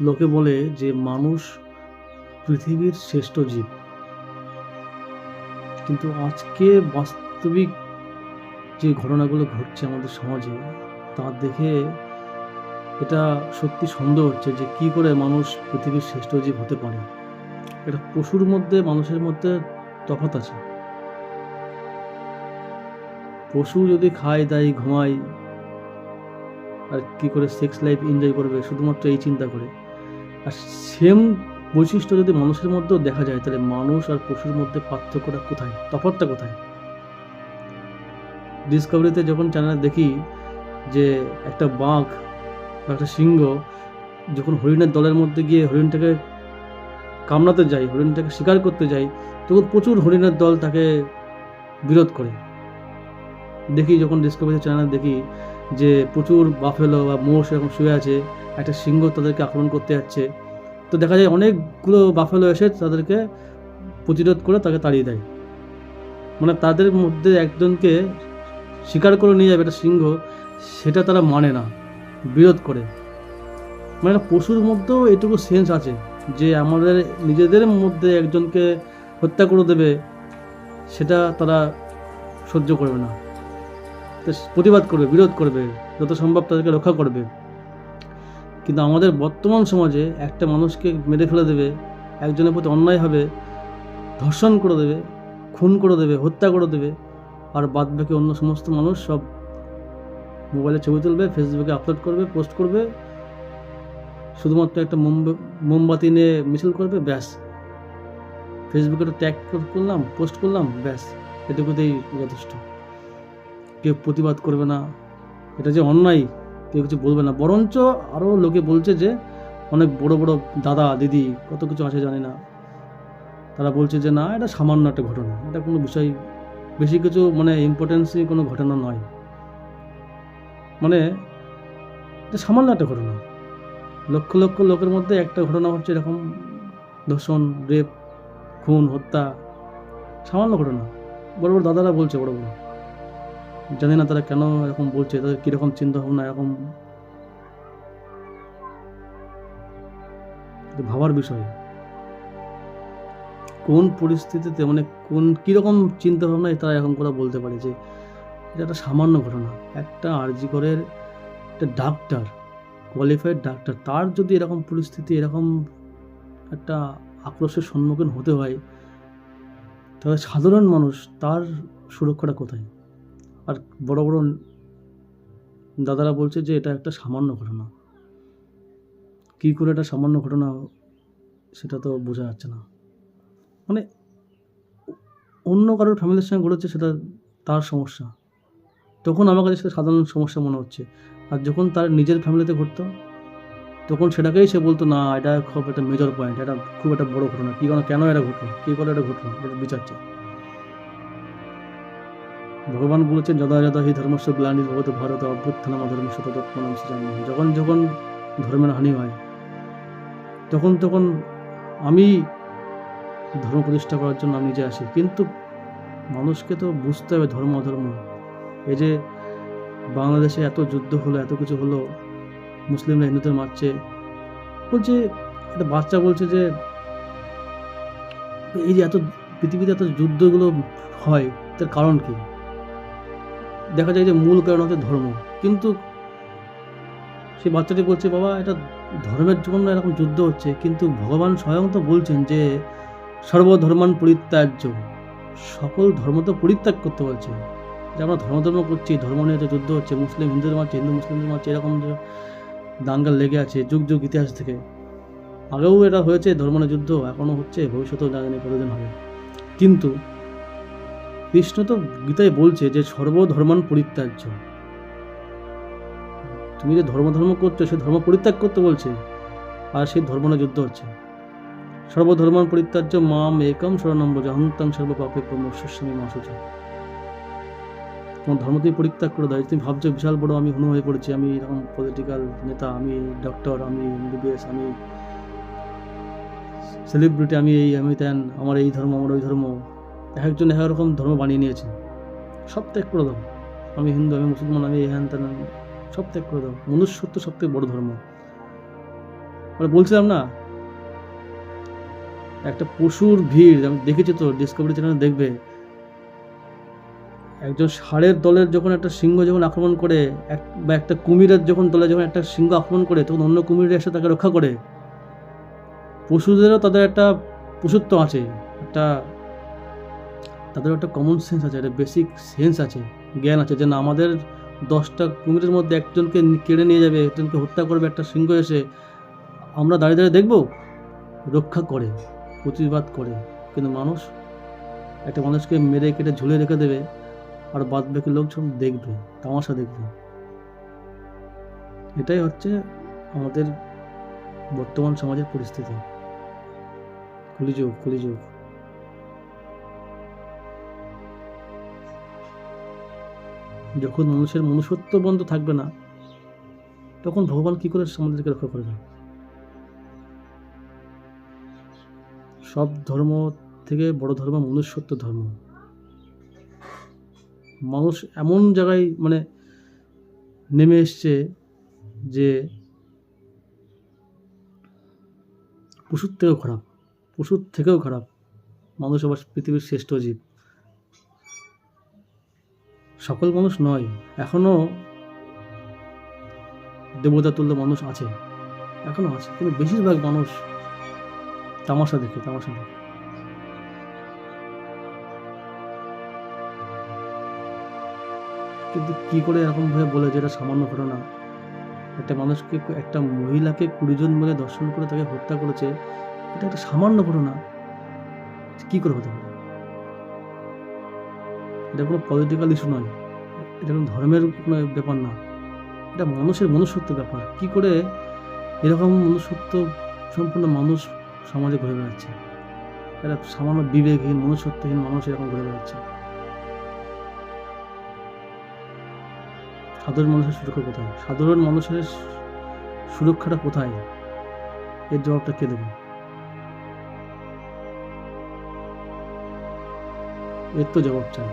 লোকে বলে যে মানুষ পৃথিবীর শ্রেষ্ঠ জীব, কিন্তু আজকে বাস্তবিক যে ঘটনাগুলো ঘটছে আমাদের সমাজে তা দেখে এটা সত্যি সন্দেহ হচ্ছে যে কি করে মানুষ পৃথিবীর শ্রেষ্ঠ জীব হতে পারে। এটা পশুর মধ্যে মানুষের মধ্যে তফাৎ আছে। পশু যদি খায় দায় ঘুমায় আর কি করে সেক্স লাইফ এনজয় করবে শুধুমাত্র এই চিন্তা করে, আর সেম বৈশিষ্ট্য যদি মানুষের মধ্যেও দেখা যায় তাহলে মানুষ আর পশুর মধ্যে পার্থক্যটা কোথায়, তফাৎটা কোথায়? ডিসকভারিতে যখন চ্যানেলে দেখি যে একটা বাঘ বা একটা সিংহ যখন হরিণের দলের মধ্যে গিয়ে হরিণটাকে কামড়াতে যায়, হরিণটাকে শিকার করতে যায়, তখন প্রচুর হরিণের দল তাকে বিরোধ করে। দেখি যখন ডিসকভারি চ্যানেলে দেখি যে প্রচুর বাফেলো বা মোষ এরকম শুয়ে আছে, একটা সিংহ তাদেরকে আক্রমণ করতে যাচ্ছে, তো দেখা যায় অনেকগুলো বাফেলো এসে তাদেরকে প্রতিরোধ করে তাকে তাড়িয়ে দেয়। মানে তাদের মধ্যে একজনকে শিকার করে নিয়ে যাবে একটা সিংহ, সেটা তারা মানে না, বিরোধ করে। মানে পশুর মধ্যেও এটুকু সেন্স আছে যে আমাদের নিজেদের মধ্যে একজনকে হত্যা করে দেবে, সেটা তারা সহ্য করবে না, প্রতিবাদ করবে, বিরোধ করবে, যত সম্ভব তাদেরকে রক্ষা করবে। কিন্তু আমাদের বর্তমান সমাজে একটা মানুষকে মেরে ফেলে দেবে, একজনের প্রতি অন্যায় হবে, ধর্ষণ করে দেবে, খুন করে দেবে, হত্যা করে দেবে, আর বাদ বাকি অন্য সমস্ত মানুষ সব মোবাইলে ছবি তুলবে, ফেসবুকে আপলোড করবে, পোস্ট করবে, শুধুমাত্র একটা মোমবাতি নিয়ে মিছিল করবে, ব্যাস। ফেসবুকে একটা ট্যাগ করলাম, পোস্ট করলাম, ব্যাস, এটুকুতেই যথেষ্ট। কেউ প্রতিবাদ করবে না, এটা যে অন্যায় কেউ কিছু বলবে না, বরঞ্চ আরও লোকে বলছে যে অনেক বড় বড় দাদা দিদি কত কিছু আছে জানি না, তারা বলছে যে না এটা সামান্য একটা ঘটনা, এটা কোনো বিষয় বেশি কিছু মানে ইম্পর্টেন্সই কোনো ঘটনা নয়, মানে এটা সামান্য একটা ঘটনা। লক্ষ লক্ষ লোকের মধ্যে একটা ঘটনা হচ্ছে এরকম ধর্ষণ, রেপ, খুন, হত্যা, সামান্য ঘটনা। বড় বড় দাদারা বলছে, বড় বড়, জানি না তারা কেন এরকম বলছে, তাদের কীরকম চিন্তা ভাবনা, এরকম ভাবার বিষয়। কোন পরিস্থিতিতে মানে কোন কীরকম চিন্তা ভাবনায় তারা এরকম করে বলতে পারে যে এটা একটা সামান্য ঘটনা। একটা আরজি করের একটা ডাক্তার, কোয়ালিফাইড ডাক্তার, তার যদি এরকম পরিস্থিতি, এরকম একটা আক্রোশের সম্মুখীন হতে হয়, তাহলে সাধারণ মানুষ তার সুরক্ষাটা কোথায়? আর বড় বড় দাদারা বলছে যে এটা একটা সামান্য ঘটনা। কী করে এটা সামান্য ঘটনা সেটা তো বোঝা যাচ্ছে না। মানে অন্য কারোর ফ্যামিলির সঙ্গে ঘটেছে, সেটা তার সমস্যা, তখন আমার কাছে সেটা সাধারণ সমস্যা মনে হচ্ছে। আর যখন তার নিজের ফ্যামিলিতে ঘটতো তখন সেটাকেই সে বলতো না এটা খুব একটা মেজর পয়েন্ট, এটা খুব একটা বড় ঘটনা, কী কেন এটা ঘটলো, কী করে এটা ঘটলো, এটা বিচার চাই। ভগবান বলেছেন যদা যদা হি ধর্মস্য গ্লানির্ভবতি ভারত অভ্যুত্থানম অধর্মস্য তদাত্মনাং সৃজাম্যহম। যখন যখন ধর্মের হানি হয় তখন তখন আমি ধর্ম প্রতিষ্ঠা করার জন্য আমি নিজে আসি। কিন্তু মানুষকে তো বুঝতে হবে ধর্ম অধর্ম। এই যে বাংলাদেশে এত যুদ্ধ হলো, এত কিছু হলো, মুসলিমরা হিন্দুদের মারছে, বলছে একটা বাচ্চা বলছে যে এই যে এত পৃথিবীতে এত যুদ্ধগুলো হয় তার কারণ কি? দেখা যায় যে মূল কারণ হচ্ছে ধর্ম। কিন্তু সেই বাচ্চাটি বলছে বাবা এটা ধর্মের জন্য এরকম যুদ্ধ হচ্ছে, কিন্তু ভগবান স্বয়ং তো বলছেন যে সর্বধর্মান পরিত্যাজ্য, সকল ধর্ম তো পরিত্যাগ করতে বলছে। যে আমরা ধর্ম করছি, ধর্ম নিয়ে যে যুদ্ধ হচ্ছে, মুসলিম হিন্দুদের মারছে, হিন্দু মুসলিমদের মারছে, এরকম যে দাঙ্গাল লেগে আছে যুগ যুগ ইতিহাস থেকে। আগেও এটা হয়েছে ধর্ম নিয়ে যুদ্ধ, এখনও হচ্ছে, ভবিষ্যতেও জানি কতদিন হবে। কিন্তু কৃষ্ণ তো গীতায় বলছে যে সর্বধর্মান পরিত্যাজ্য, তুমি যে ধর্ম করছো সে ধর্ম পরিত্যাগ করতে বলছে, আর সেই ধর্ম নিয়ে যুদ্ধ হচ্ছে। সর্বধর্মান পরিত্যাজ্য মাম একম শরণম ব্রজ অহং ত্বং সর্বপাপেভ্যো মোক্ষয়িষ্যামি মা শুচি। তোমার ধর্ম তুমি পরিত্যাগ করে দাও। তুমি ভাবছো বিশাল বড় আমি হনু হয়ে পড়েছি, আমি এরকম পলিটিক্যাল নেতা, আমি ডক্টর, আমি এমবিবিএস, আমি সেলিব্রিটি, আমি এই আমি তেন, আমার এই ধর্ম, আমার ওই ধর্ম, এক একজন এক রকম ধর্ম বানিয়ে নিয়েছে। সব ত্যাগ করে দাও। আমি হিন্দু, আমি মুসলমান, আমি হ্যান তেন, সব ত্যাগ করে দাও। মনুষ্যত্ব সবথেকে বড় ধর্ম। বলছিলাম না, একটা পশুর ভিড়, আমি দেখেছি তো, ডিসকভারি চ্যানেলে দেখবে, একজন ষাঁড়ের দলের যখন একটা সিংহ যখন আক্রমণ করে, বা একটা কুমিরের যখন দলে যখন একটা সিংহ আক্রমণ করে, তখন অন্য কুমিরের এসে তাকে রক্ষা করে। পশুদেরও তাদের একটা পশুত্ব আছে, তাদের একটা কমন সেন্স আছে, একটা বেসিক সেন্স আছে, জ্ঞান আছে, যে না আমাদের 10টা কুমিরের মধ্যে একজনকে কেড়ে নিয়ে যাবে, একজনকে হত্যা করবে একটা সিংহ এসে, আমরা দাঁড়িয়ে দাঁড়িয়ে দেখবো? রক্ষা করে, প্রতিবাদ করে। কিন্তু একটা মানুষকে মেরে কেটে ঝুলে রেখে দেবে, আর বাদ বাকি লোকজন দেখবে, তামাশা দেখবে। এটাই হচ্ছে আমাদের বর্তমান সমাজের পরিস্থিতি। কলিযুগ। যখন মানুষের মনুষ্যত্ব বন্ধ থাকবে না, তখন ভগবান কি করে আমাদেরকে রক্ষা করবে? সব ধর্ম থেকে বড় ধর্ম মনুষ্যত্ব ধর্ম। মানুষ এমন জায়গায় নেমে এসছে যে পশুর থেকেও খারাপ। মানুষ আবার পৃথিবীর শ্রেষ্ঠ জীব। সকল মানুষ নয়, এখনো দেবতা তুল্য মানুষ আছে, এখনো আছে, কিন্তু বেশিরভাগ মানুষ তামাশা দেখে। কিন্তু কি করে এরকম ভাবে বলে যে এটা সামান্য ঘটনা? একটা মহিলাকে 20 জন মিলে দর্শন করে তাকে হত্যা করেছে, এটা একটা সামান্য ঘটনা, কি করে হতে পারে? এটা কোনো পলিটিক্যাল ইস্যু নয়, এটা কোনো ধর্মের কোনো ব্যাপার না, এটা মানুষের মনুষ্যত্ব ব্যাপার। কি করে এরকম মনুষ্যত্ব সম্পূর্ণ মানুষ সমাজে ঘুরে বেড়াচ্ছে? এটা সামান্য বিবেকহীন, মনুষ্যত্বহীন মানুষ এরকম ঘুরে বেড়াচ্ছে। সাধারণ মানুষের সুরক্ষা কোথায়? সাধারণ মানুষের সুরক্ষাটা কোথায়? এর জবাবটা কে দেবে? এর তো জবাব চাই।